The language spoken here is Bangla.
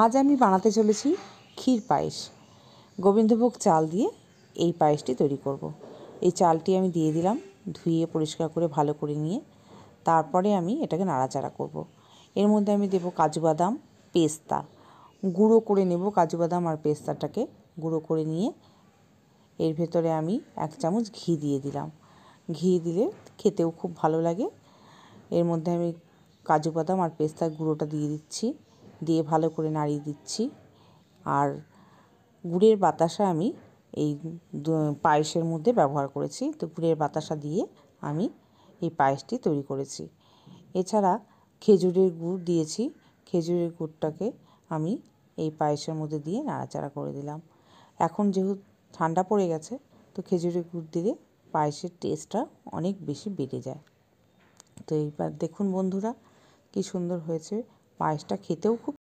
আজ আমি বানাতে চলেছি ক্ষীর পায়েস। গোবিন্দভোগ চাল দিয়ে এই পায়েসটি তৈরি করব। এই চালটি আমি দিয়ে দিলাম, ধুয়ে পরিষ্কার করে ভালো করে নিয়ে তারপরে আমি এটাকে নাড়াচাড়া করব। এর মধ্যে আমি দেবো কাজু বাদাম, পেস্তা। গুঁড়ো করে নেব কাজু বাদাম আর পেস্তাটাকে গুঁড়ো করে নিয়ে এর ভেতরে আমি 1 চামচ ঘি দিয়ে দিলাম। ঘি দিলে খেতেও খুব ভালো লাগে। এর মধ্যে আমি কাজু বাদাম আর পেস্তার গুঁড়োটা দিয়ে দিচ্ছি, দিয়ে ভালো করে নাড়িয়ে দিচ্ছি। আর গুড়ের বাতাসা আমি এই পায়েসের মধ্যে ব্যবহার করেছি, তো গুড়ের বাতাসা দিয়ে আমি এই পায়েসটি তৈরি করেছি। এছাড়া খেজুরের গুড় দিয়েছি, খেজুরের গুড়টাকে আমি এই পায়েসের মধ্যে দিয়ে নাড়াচাড়া করে দিলাম। এখন যেহেতু ঠান্ডা পড়ে গেছে, তো খেজুরের গুড় দিলে পায়েসের টেস্টটা অনেক বেশি বেড়ে যায়। তো এইবার দেখুন বন্ধুরা, কি সুন্দর হয়েছে পায়েসটা, খেতেও খুব